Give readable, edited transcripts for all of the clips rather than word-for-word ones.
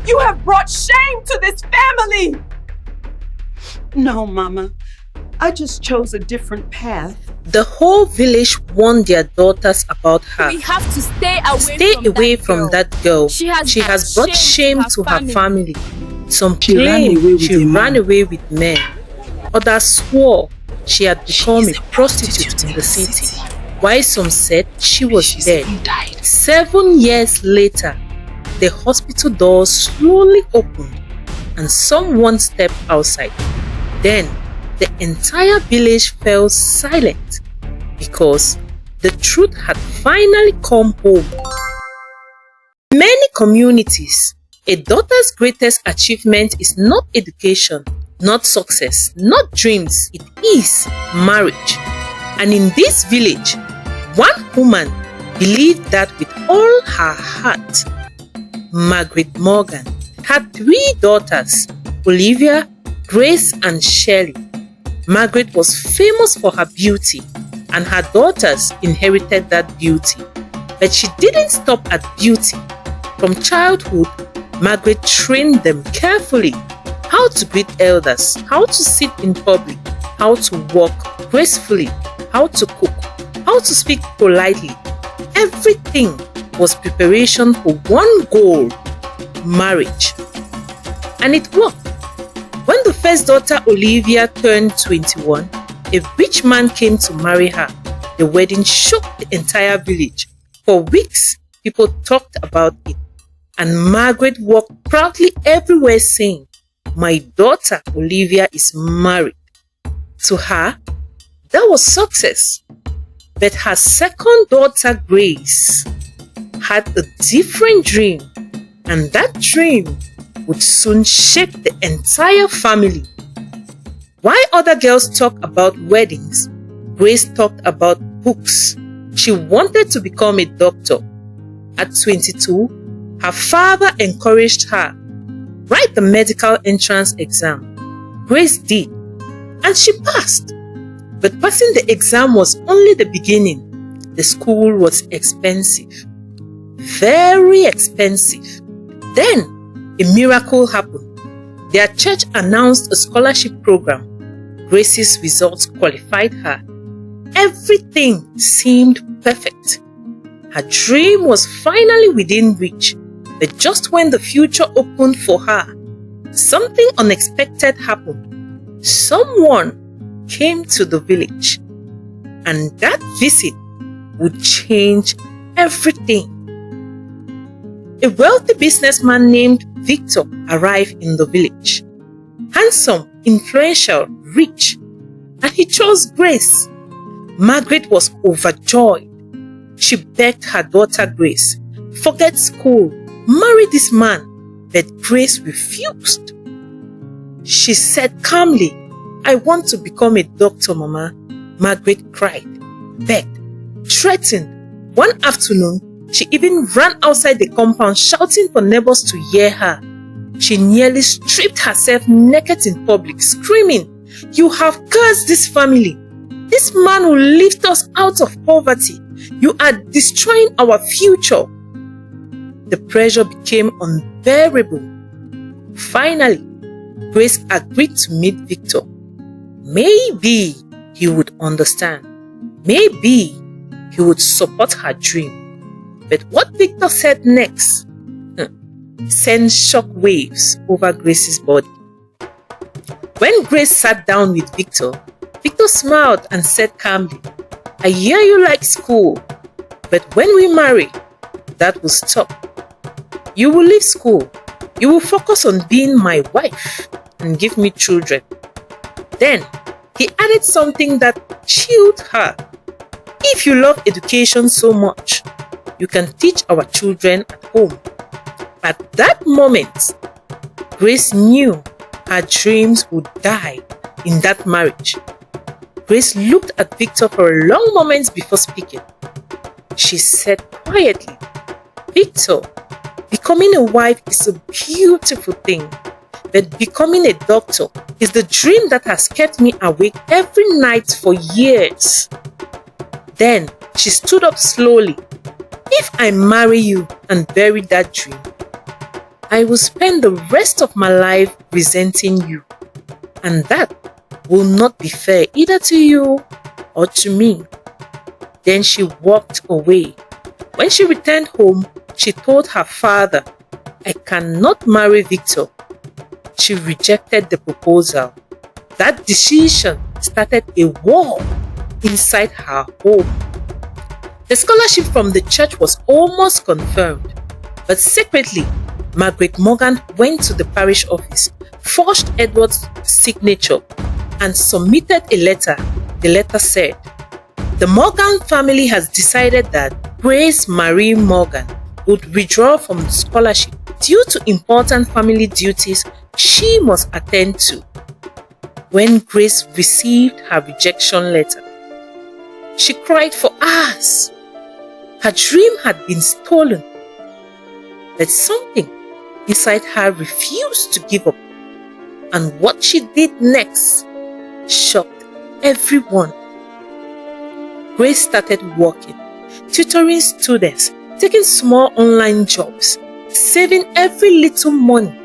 You have brought shame to this family! No, Mama. I just chose a different path. The whole village warned their daughters about her. We have to stay away from that girl. She has brought shame to her family. Some claim she ran away with men. Others swore she had become a prostitute in the city, while some said she was dead. 7 years later, the hospital doors slowly opened and someone stepped outside. Then, the entire village fell silent because the truth had finally come home. In many communities, a daughter's greatest achievement is not education, not success, not dreams. It is marriage. And in this village, one woman believed that with all her heart. Margaret Morgan had 3 daughters, Olivia, Grace, and Shelley. Margaret was famous for her beauty, and her daughters inherited that beauty. But she didn't stop at beauty. From childhood, Margaret trained them carefully how to greet elders, how to sit in public, how to walk gracefully, how to cook, how to speak politely. Everything was preparation for one goal, marriage. And it worked. When the first daughter Olivia turned 21, a rich man came to marry her. The wedding shook the entire village. For weeks, people talked about it. And Margaret walked proudly everywhere saying, "My daughter Olivia is married." To her, that was success. But her second daughter Grace had a different dream, and that dream would soon shake the entire family. While other girls talk about weddings, Grace talked about books. She wanted to become a doctor. At 22, her father encouraged her. Write the medical entrance exam. Grace did, and she passed. But passing the exam was only the beginning. The school was expensive. Very expensive. Then, a miracle happened. Their church announced a scholarship program. Grace's results qualified her. Everything seemed perfect. Her dream was finally within reach. But just when the future opened for her, something unexpected happened. Someone came to the village, and that visit would change everything. A wealthy businessman named Victor arrived in the village. Handsome, influential, rich, and he chose Grace. Margaret was overjoyed. She begged her daughter Grace, "Forget school, marry this man." But Grace refused. She said calmly, "I want to become a doctor, Mama." Margaret cried, begged, threatened. One afternoon, she even ran outside the compound shouting for neighbors to hear her. She nearly stripped herself naked in public, screaming, "You have cursed this family. This man will lift us out of poverty. You are destroying our future." The pressure became unbearable. Finally, Grace agreed to meet Victor. Maybe he would understand. Maybe he would support her dream. But what Victor said next sent shock waves over Grace's body. When Grace sat down with Victor, Victor smiled and said calmly, "I hear you like school, but when we marry, that will stop. You will leave school. You will focus on being my wife and give me children." Then he added something that chilled her. "If you love education so much, you can teach our children at home." At that moment, Grace knew her dreams would die in that marriage. Grace looked at Victor for a long moment before speaking. She said quietly, "Victor, becoming a wife is a beautiful thing, but becoming a doctor is the dream that has kept me awake every night for years." Then she stood up slowly. "If I marry you and bury that dream, I will spend the rest of my life resenting you. And that will not be fair either to you or to me. Then she walked away. When she returned home, she told her father, I cannot marry Victor. She rejected the proposal. That decision started a war inside her home. The scholarship from the church was almost confirmed, but secretly, Margaret Morgan went to the parish office, forged Edward's signature, and submitted a letter. The letter said, the Morgan family has decided that Grace Marie Morgan would withdraw from the scholarship due to important family duties she must attend to. When Grace received her rejection letter, she cried for hours. Her dream had been stolen, but something inside her refused to give up. And what she did next shocked everyone. Grace started working, tutoring students, taking small online jobs, saving every little money.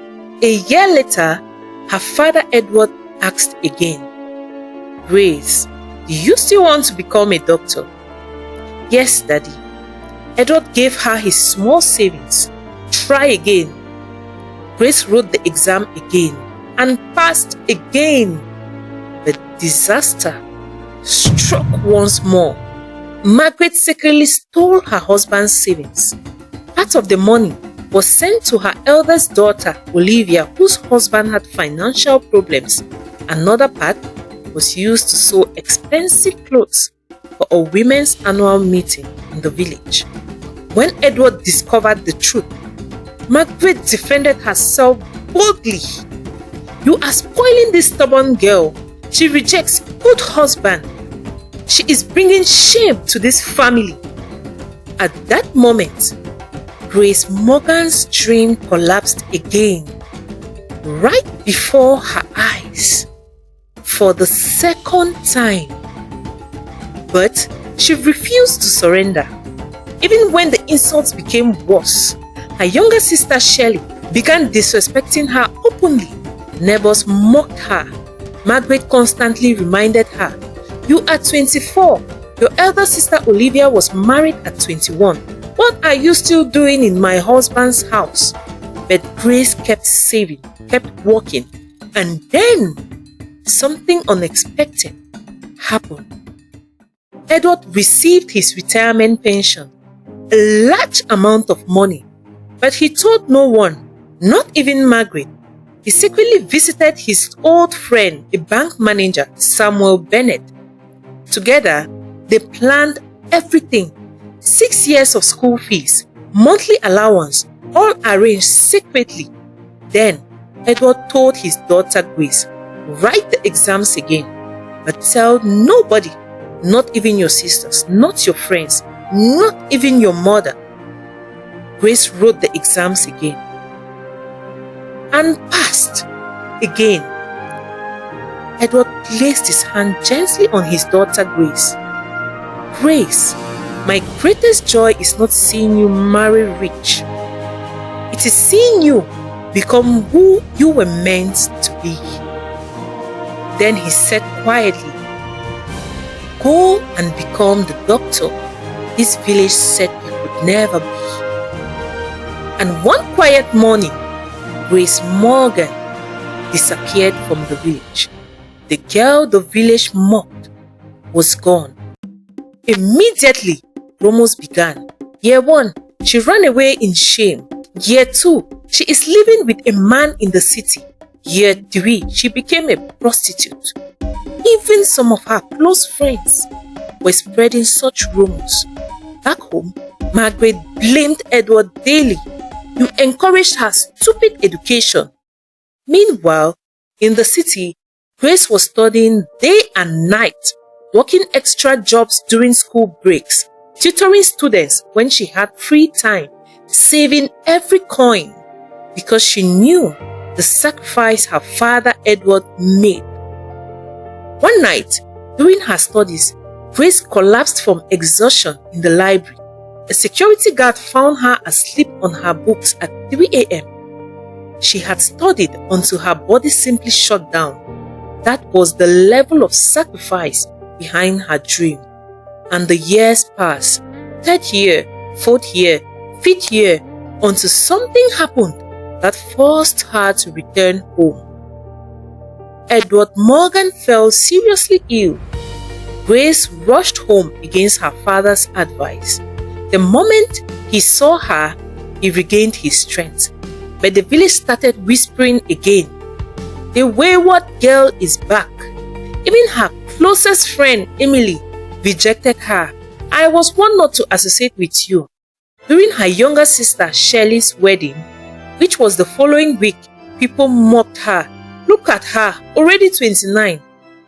A year later, her father Edward asked again, Grace, do you still want to become a doctor? Yes, Daddy. Edward gave her his small savings. Try again. Grace wrote the exam again and passed again. But disaster struck once more. Margaret secretly stole her husband's savings. Part of the money was sent to her eldest daughter, Olivia, whose husband had financial problems. Another part was used to sew expensive clothes for a women's annual meeting in the village. When Edward discovered the truth, Margaret defended herself boldly. You are spoiling this stubborn girl. She rejects good husband. She is bringing shame to this family. At that moment, Grace Morgan's dream collapsed again, right before her eyes, for the second time. But she refused to surrender. Even when the insults became worse, her younger sister Shelley began disrespecting her openly. Neighbors mocked her. Margaret constantly reminded her, you are 24. Your elder sister Olivia was married at 21. What are you still doing in my husband's house? But Grace kept saving, kept working, and then something unexpected happened. Edward received his retirement pension, a large amount of money, but he told no one, not even Margaret. He secretly visited his old friend, a bank manager, Samuel Bennett. Together, they planned everything. 6 years of school fees, monthly allowance, all arranged secretly. Then, Edward told his daughter Grace, write the exams again, but tell nobody, not even your sisters, not your friends, not even your mother. Grace wrote the exams again and passed again. Edward placed his hand gently on his daughter Grace. Grace, my greatest joy is not seeing you marry rich. It is seeing you become who you were meant to be. Then he said quietly, go and become the doctor this village said you could never be. And one quiet morning, Grace Morgan disappeared from the village. The girl the village mocked was gone. Immediately, rumors began. Year 1, she ran away in shame. Year 2, she is living with a man in the city. Year 3, she became a prostitute. Even some of her close friends were spreading such rumors. Back home, Margaret blamed Edward daily. You encouraged her stupid education. Meanwhile, in the city, Grace was studying day and night, working extra jobs during school breaks, tutoring students when she had free time, saving every coin because she knew the sacrifice her father Edward made. One night, during her studies, Grace collapsed from exhaustion in the library. A security guard found her asleep on her books at 3 a.m. She had studied until her body simply shut down. That was the level of sacrifice behind her dream. And the years passed. 3rd year, 4th year, 5th year, until something happened that forced her to return home. Edward Morgan fell seriously ill. Grace rushed home against her father's advice. The moment he saw her, he regained his strength. But the village started whispering again. The wayward girl is back. Even her closest friend, Emily, rejected her. I was warned not to associate with you. During her younger sister Shelley's wedding, which was the following week, people mocked her. Look at her, already 29.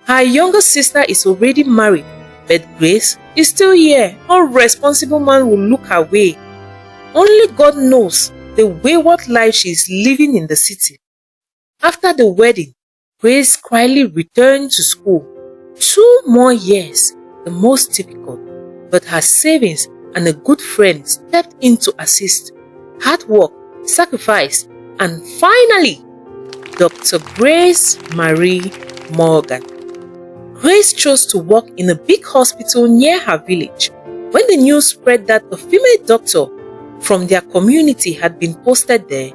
Her younger sister is already married, but Grace is still here. No responsible man will look her way. Only God knows the wayward life she is living in the city. After the wedding, Grace quietly returned to school. 2 more years, the most difficult, but her savings and a good friend stepped in to assist. Hard work, sacrifice, and finally, Dr. Grace Marie Morgan. Grace chose to work in a big hospital near her village. When the news spread that a female doctor from their community had been posted there,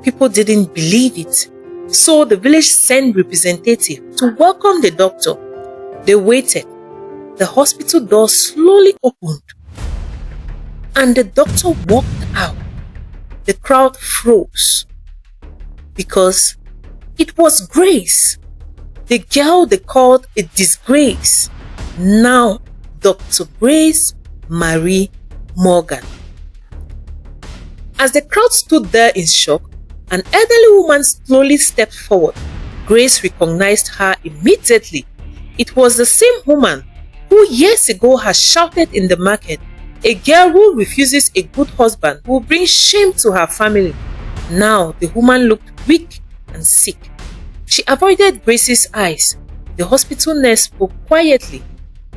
people didn't believe it. So the village sent representatives to welcome the doctor. They waited. The hospital door slowly opened, and the doctor walked out. The crowd froze because it was Grace, the girl they called a disgrace, now Dr. Grace Marie Morgan. As the crowd stood there in shock, an elderly woman slowly stepped forward. Grace recognized her immediately. It was the same woman who years ago had shouted in the market, "A girl who refuses a good husband will bring shame to her family." Now the woman looked weak and sick. She avoided Grace's eyes. The hospital nurse spoke quietly.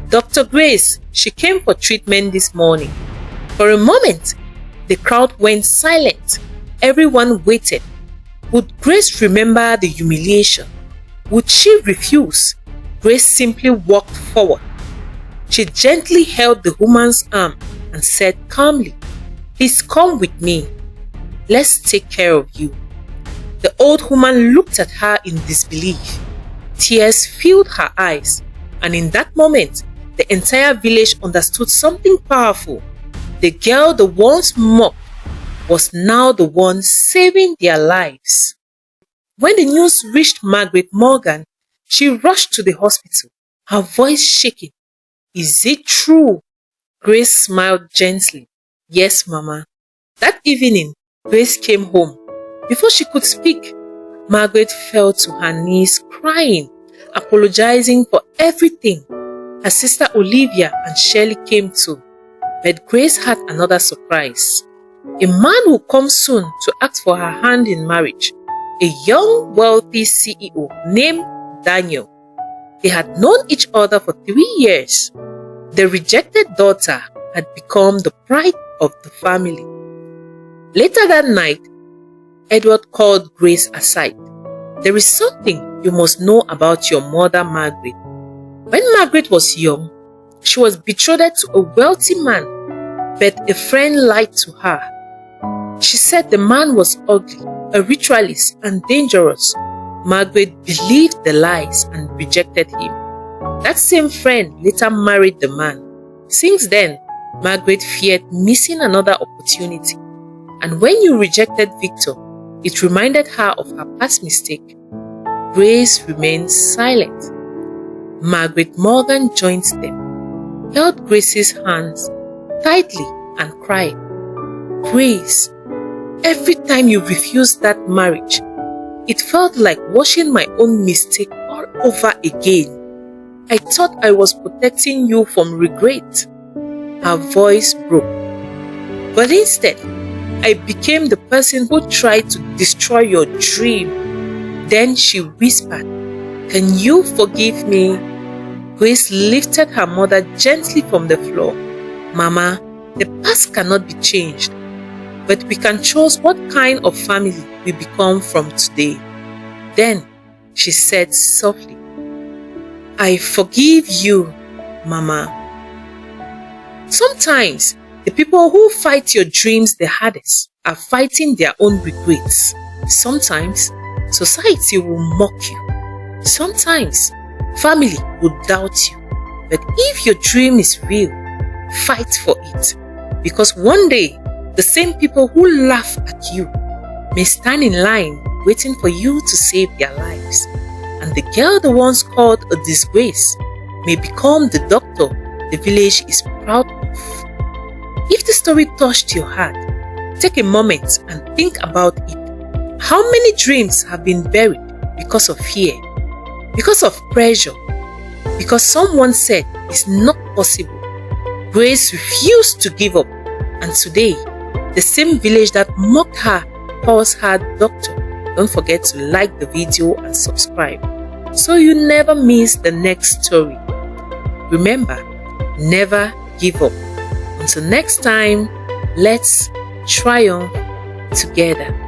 "Dr. Grace, she came for treatment this morning." For a moment, the crowd went silent. Everyone waited. Would Grace remember the humiliation? Would she refuse? Grace simply walked forward. She gently held the woman's arm and said calmly, "Please come with me. Let's take care of you." The old woman looked at her in disbelief. Tears filled her eyes, and in that moment, the entire village understood something powerful. The girl they once mocked was now the one saving their lives. When the news reached Margaret Morgan, she rushed to the hospital, her voice shaking. "Is it true?" Grace smiled gently. "Yes, Mama." That evening, Grace came home. Before she could speak, Margaret fell to her knees crying, apologizing for everything. Her sister Olivia and Shelley came too. But Grace had another surprise. A man would come soon to ask for her hand in marriage. A young, wealthy CEO named Daniel. They had known each other for 3 years. The rejected daughter had become the pride of the family. Later that night, Edward called Grace aside. "There is something you must know about your mother, Margaret. When Margaret was young, she was betrothed to a wealthy man, but a friend lied to her. She said the man was ugly, a ritualist, and dangerous. Margaret believed the lies and rejected him. That same friend later married the man. Since then, Margaret feared missing another opportunity. And when you rejected Victor, it reminded her of her past mistake." Grace remained silent. Margaret Morgan joined them, held Grace's hands tightly and cried, "Grace, every time you refused that marriage, it felt like washing my own mistake all over again. I thought I was protecting you from regret." Her voice broke. "But instead, I became the person who tried to destroy your dream." Then she whispered, "Can you forgive me?" Grace lifted her mother gently from the floor. "Mama, the past cannot be changed, but we can choose what kind of family we become from today. Then she said softly, I forgive you, Mama. Sometimes the people who fight your dreams the hardest are fighting their own regrets. Sometimes society will mock you. Sometimes family will doubt you. But if your dream is real, fight for it. Because one day, the same people who laugh at you may stand in line waiting for you to save their lives. And the girl the once called a disgrace may become the doctor the village is proud of. If the story touched your heart, take a moment and think about it. How many dreams have been buried because of fear, because of pressure, because someone said it's not possible? Grace refused to give up, and today, the same village that mocked her calls her doctor. Don't forget to like the video and subscribe so you never miss the next story. Remember, never give up. Until next time, let's triumph together.